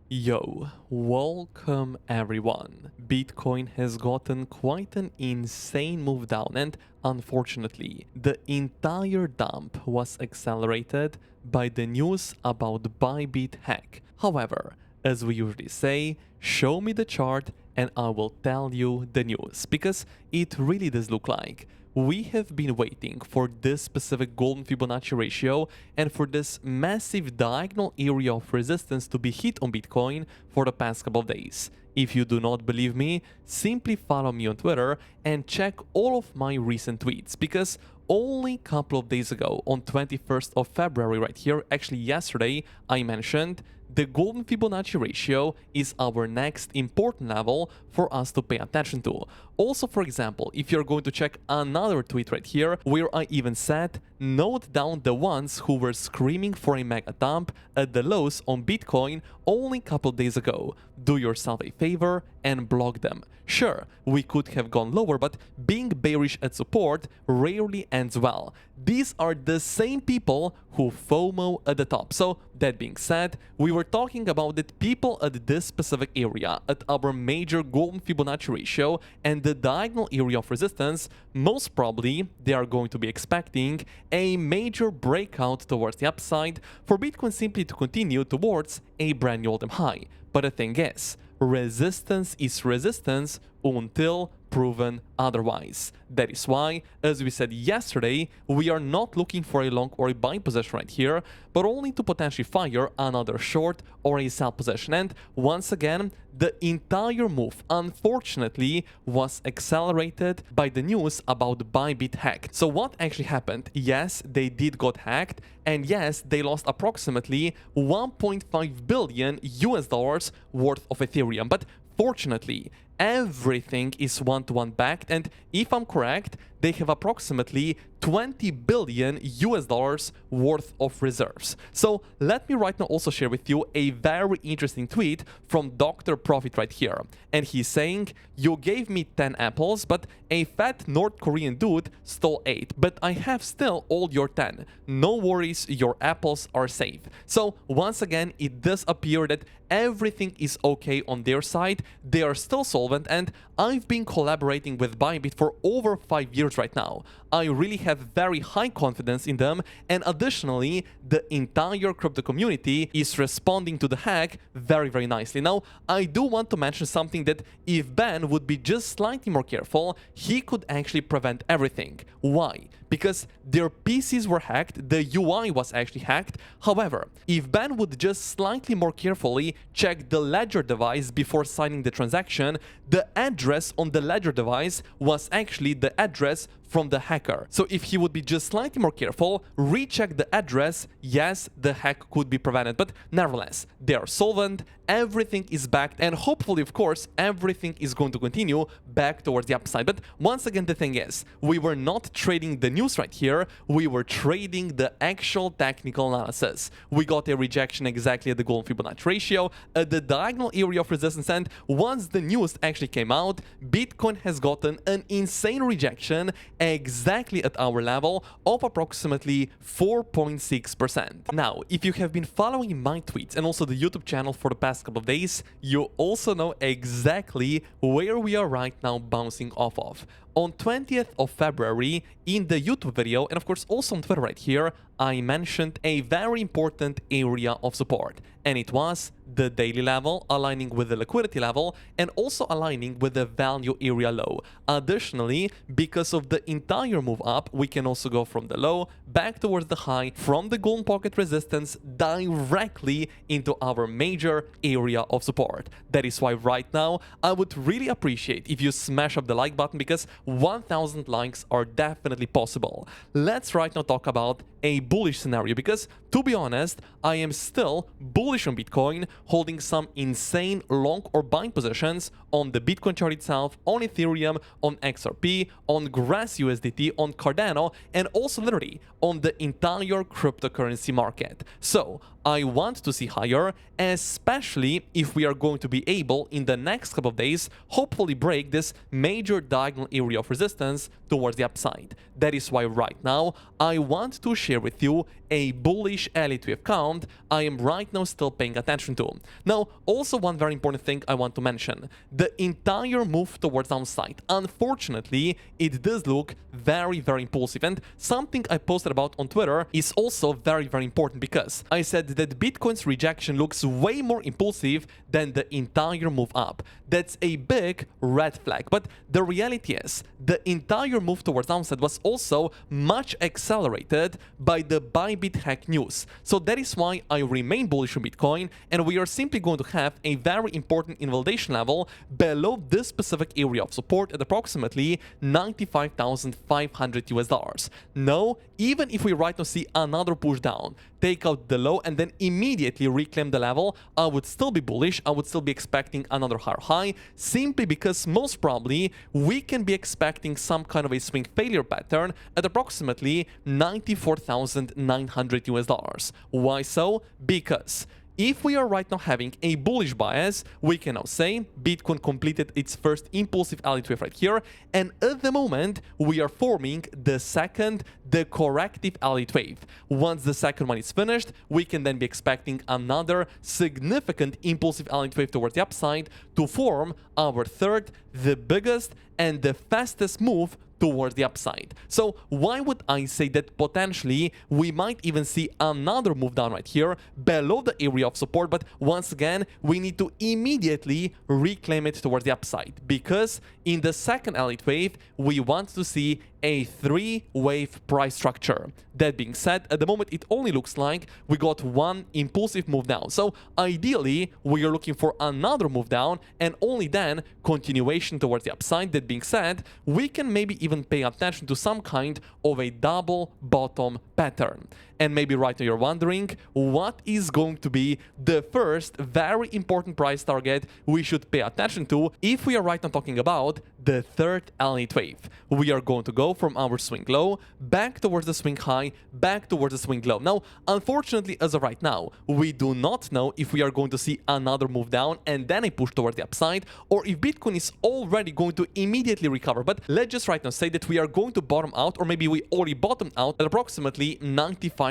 Yo, welcome everyone. Bitcoin has gotten quite an insane move down, and unfortunately, the entire dump was accelerated by the news about the Bybit hack. However, as we usually say, show me the chart and I will tell you the news, because it really does look like we have been waiting for this specific golden Fibonacci ratio and for this massive diagonal area of resistance to be hit on Bitcoin for the past couple of days. If you do not believe me, simply follow me on Twitter and check all of my recent tweets, because only a couple of days ago, on 21st of February right here, actually yesterday, I mentioned the golden Fibonacci ratio is our next important level for us to pay attention to. Also, for example, if you're going to check another tweet right here, where I even said, note down the ones who were screaming for a mega dump at the lows on Bitcoin only a couple days ago. Do yourself a favor and block them. Sure, we could have gone lower, but being bearish at support rarely ends well. These are the same people who FOMO at the top. So that being said, we were talking about the people at this specific area, at our major golden Fibonacci ratio and the diagonal area of resistance. Most probably they are going to be expecting a major breakout towards the upside for Bitcoin simply to continue towards a brand new all-time high. But the thing is, resistance is resistance until proven otherwise. That is why, as we said yesterday, we are not looking for a long or a buy position right here, but only to potentially fire another short or a sell position. And once again, the entire move, unfortunately, was accelerated by the news about the Bybit hack. So what actually happened? Yes, they did got hacked, and yes, they lost approximately 1.5 billion US dollars worth of Ethereum. But fortunately, everything is one-to-one backed, and if I'm correct, they have approximately 20 billion US dollars worth of reserves. So let me right now also share with you a very interesting tweet from Dr. Profit right here. And he's saying, you gave me 10 apples, but a fat North Korean dude stole 8, but I have still all your 10. No worries, your apples are safe. So once again, it does appear that everything is okay on their side. They are still solvent, and I've been collaborating with Bybit for over 5 years right now. I really have very high confidence in them, and additionally, the entire crypto community is responding to the hack very nicely. Now, I do want to mention something that if Ben would be just slightly more careful, he could actually prevent everything. Why? Because their PCs were hacked, the UI was actually hacked. However, if Ben would just slightly more carefully check the ledger device before signing the transaction, the address on the ledger device was actually the address from the hacker. So if he would be just slightly more careful, recheck the address, yes, the hack could be prevented. But nevertheless, they are solvent, everything is backed, and hopefully, of course, everything is going to continue back towards the upside. But once again, the thing is, we were not trading the news right here, we were trading the actual technical analysis. We got a rejection exactly at the golden Fibonacci ratio, at the diagonal area of resistance, and once the news actually came out, Bitcoin has gotten an insane rejection exactly at our level of approximately 4.6%. Now, if you have been following my tweets and also the YouTube channel for the past couple of days, you also know exactly where we are right now bouncing off of. On 20th of February, in the YouTube video, and of course also on Twitter right here, I mentioned a very important area of support, and it was the daily level aligning with the liquidity level and also aligning with the value area low. Additionally, because of the entire move up, we can also go from the low back towards the high, from the golden pocket resistance directly into our major area of support. That is why right now I would really appreciate if you smash up the like button, because 1000 likes are definitely possible. Let's right now talk about a bullish scenario, because to be honest, I am still bullish on Bitcoin, holding some insane long or buying positions on the Bitcoin chart itself, on Ethereum, on XRP, on Grass USDT, on Cardano, and also literally on the entire cryptocurrency market. So I want to see higher, especially if we are going to be able in the next couple of days hopefully break this major diagonal area area of resistance towards the upside. That is why right now I want to share with you a bullish elite wave count I am right now still paying attention to. Now, also one very important thing I want to mention. The entire move towards downside, unfortunately, it does look very impulsive, and something I posted about on Twitter is also very important, because I said that Bitcoin's rejection looks way more impulsive than the entire move up. That's a big red flag, but the reality is the entire move towards downside was also much accelerated by the Bybit hack news. So that is why I remain bullish on Bitcoin, and we are simply going to have a very important invalidation level below this specific area of support at approximately $95,500. No, even if we right now see another push down, take out the low and then immediately reclaim the level, I would still be bullish. I would still be expecting another higher high, simply because most probably we can be expecting some kind of a swing failure pattern at approximately $94,900. Why so? Because if we are right now having a bullish bias, we can now say Bitcoin completed its first impulsive elite wave right here, and at the moment we are forming the second, the corrective elite wave. Once the second one is finished, we can then be expecting another significant impulsive elite wave towards the upside to form our third, the biggest and the fastest move towards the upside. So why would I say that potentially we might even see another move down right here below the area of support? But once again, we need to immediately reclaim it towards the upside, because in the second elite wave, we want to see a 3-wave price structure. That being said, at the moment it only looks like we got one impulsive move down. So ideally, we are looking for another move down and only then continuation towards the upside. That being said, we can maybe even pay attention to some kind of a double bottom pattern. And maybe right now you're wondering, what is going to be the first very important price target we should pay attention to if we are right now talking about the third elite wave? We are going to go from our swing low back towards the swing high, back towards the swing low. Now, unfortunately, as of right now, we do not know if we are going to see another move down and then a push towards the upside, or if Bitcoin is already going to immediately recover. But let's just right now say that we are going to bottom out, or maybe we already bottomed out at approximately $95,000.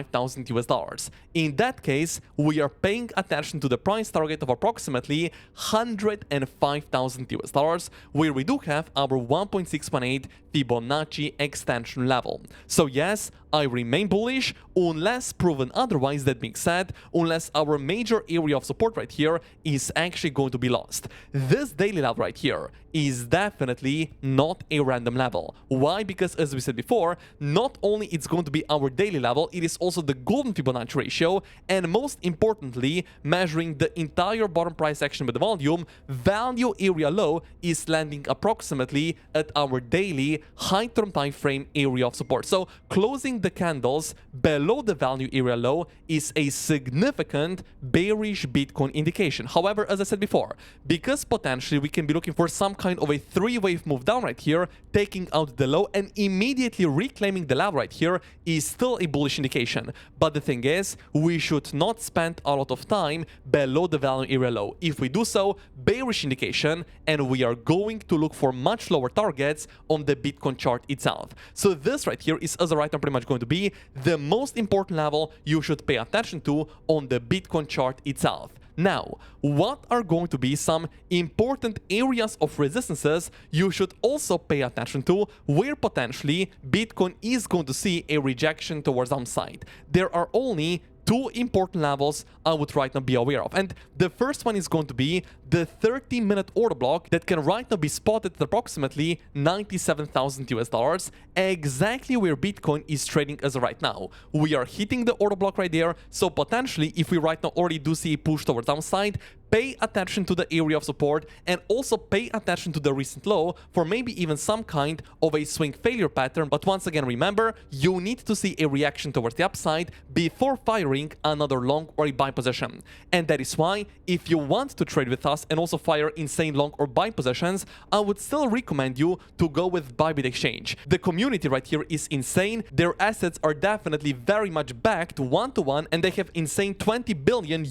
In that case, we are paying attention to the price target of approximately $105,000, where we do have our 1.618 Fibonacci extension level. So yes, I remain bullish unless proven otherwise. That being said, unless our major area of support right here is actually going to be lost. This daily level right here is definitely not a random level. Why? Because as we said before, not only it's going to be our daily level, it is also the golden Fibonacci ratio, and most importantly, measuring the entire bottom price action with the volume, value area low is landing approximately at our daily high term time frame area of support. So closing the candles below the value area low is a significant bearish Bitcoin indication. However, as I said before, because potentially we can be looking for some kind of a 3-wave move down right here, taking out the low and immediately reclaiming the level right here is still a bullish indication. But the thing is, we should not spend a lot of time below the value area low. If we do so, bearish indication, and we are going to look for much lower targets on the Bitcoin chart itself. So this right here is, as of right now, pretty much going to be the most important level you should pay attention to on the Bitcoin chart itself. Now, what are going to be some important areas of resistances you should also pay attention to, where potentially Bitcoin is going to see a rejection towards downside? There are only two important levels I would right now be aware of. And the first one is going to be the 30-minute order block that can right now be spotted at approximately $97,000, exactly where Bitcoin is trading as of right now. We are hitting the order block right there, so potentially if we right now already do see a push towards downside, pay attention to the area of support and also pay attention to the recent low for maybe even some kind of a swing failure pattern. But once again, remember, you need to see a reaction towards the upside before firing another long or a buy position. And that is why, if you want to trade with us and also fire insane long or buy positions, I would still recommend you to go with Bybit Exchange. The community right here is insane. Their assets are definitely very much backed one-to-one, and they have insane $20 billion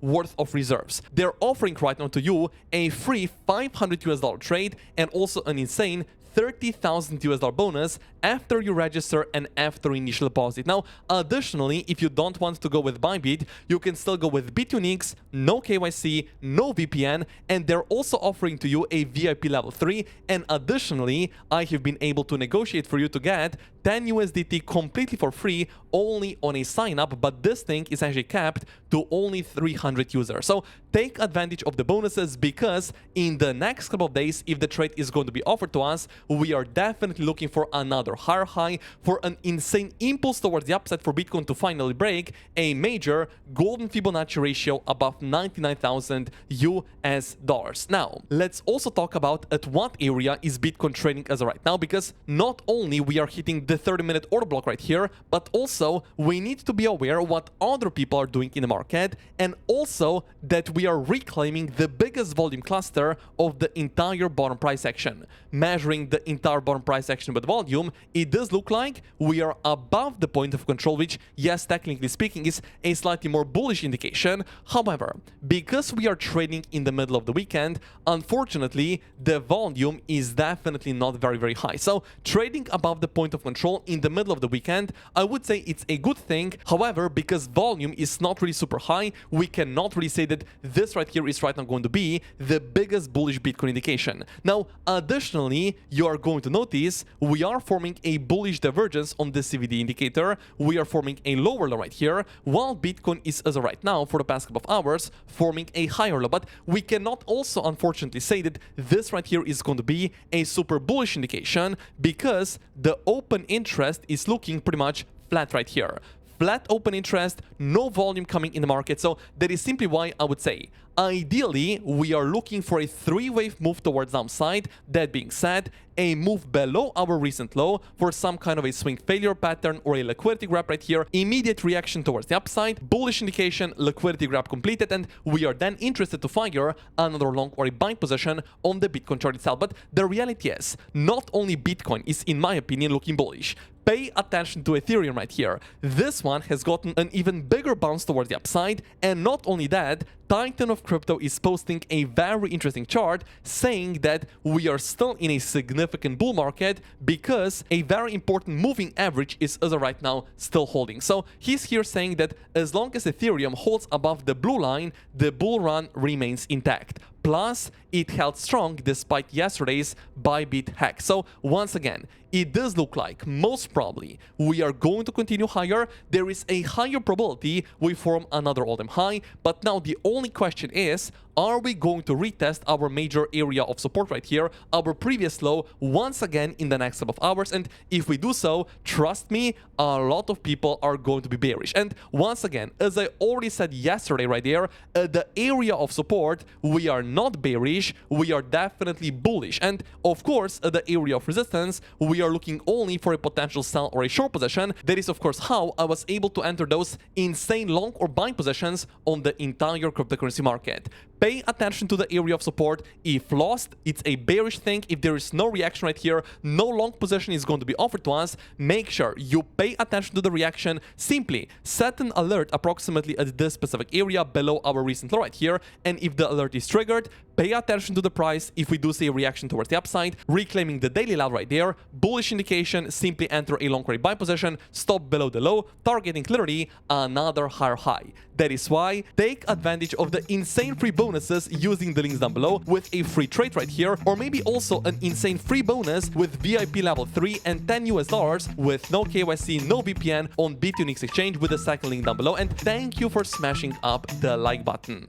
worth of reserves. They're offering right now to you a free $500 trade and also an insane $30,000 US bonus after you register and after initial deposit. Now, additionally, if you don't want to go with Bybit, you can still go with Bitunix, no KYC, no VPN, and they're also offering to you a VIP level 3. And additionally, I have been able to negotiate for you to get 10 USDT completely for free only on a sign up, but this thing is actually capped to only 300 users. So take advantage of the bonuses, because in the next couple of days, if the trade is going to be offered to us, we are definitely looking for another higher high, for an insane impulse towards the upside for Bitcoin to finally break a major golden Fibonacci ratio above 99,000 US dollars. Now, let's also talk about at what area is Bitcoin trading as of right now, because not only we are hitting the 30-minute order block right here, but also we need to be aware what other people are doing in the market, and also that we are reclaiming the biggest volume cluster of the entire bottom price action. Measuring the entire bottom price action with volume, it does look like we are above the point of control, which, yes, technically speaking, is a slightly more bullish indication. However, because we are trading in the middle of the weekend, unfortunately, the volume is definitely not very, very high. So trading above the point of control in the middle of the weekend, I would say it's a good thing. However, because volume is not really super high, we cannot really say that this right here is right now going to be the biggest bullish Bitcoin indication. Now, additionally, you are going to notice we are forming a bullish divergence on the CVD indicator. We are forming a lower low right here, while Bitcoin is, as of right now, for the past couple of hours, forming a higher low. But we cannot also, unfortunately, say that this right here is going to be a super bullish indication, because the open interest is looking pretty much flat right here. Flat open interest, no volume coming in the market. So that is simply why I would say, ideally, we are looking for a three-wave move towards downside. That being said, a move below our recent low for some kind of a swing failure pattern or a liquidity grab right here. Immediate reaction towards the upside, bullish indication, liquidity grab completed, and we are then interested to fire another long or a buying position on the Bitcoin chart itself. But the reality is, not only Bitcoin is, in my opinion, looking bullish. Pay attention to Ethereum right here. This one has gotten an even bigger bounce towards the upside, and not only that, Titan of Crypto is posting a very interesting chart saying that we are still in a significant bull market, because a very important moving average is, as of right now, still holding. So he's here saying that as long as Ethereum holds above the blue line, the bull run remains intact. Plus, it held strong despite yesterday's Bybit hack. So once again, it does look like most probably we are going to continue higher. There is a higher probability we form another all-time high. But now the only question is, are we going to retest our major area of support right here, our previous low, once again in the next couple of hours? And if we do so, trust me, a lot of people are going to be bearish. And once again, as I already said yesterday right there, the area of support, we are not bearish, we are definitely bullish. And of course, the area of resistance, we are looking only for a potential sell or a short position. That is, of course, how I was able to enter those insane long or buying positions on the entire cryptocurrency market. Pay attention to the area of support. If lost, it's a bearish thing. If there is no reaction right here, no long position is going to be offered to us. Make sure you pay attention to the reaction. Simply set an alert approximately at this specific area below our recent low right here. And if the alert is triggered, pay attention to the price. If we do see a reaction towards the upside, reclaiming the daily low right there, bullish indication, simply enter a long rate buy position, stop below the low, targeting clearly another higher high. That is why take advantage of the insane free bonuses using the links down below with a free trade right here, or maybe also an insane free bonus with VIP level 3 and 10 US dollars with no KYC, no VPN on Bitunix exchange with the second link down below. And thank you for smashing up the like button.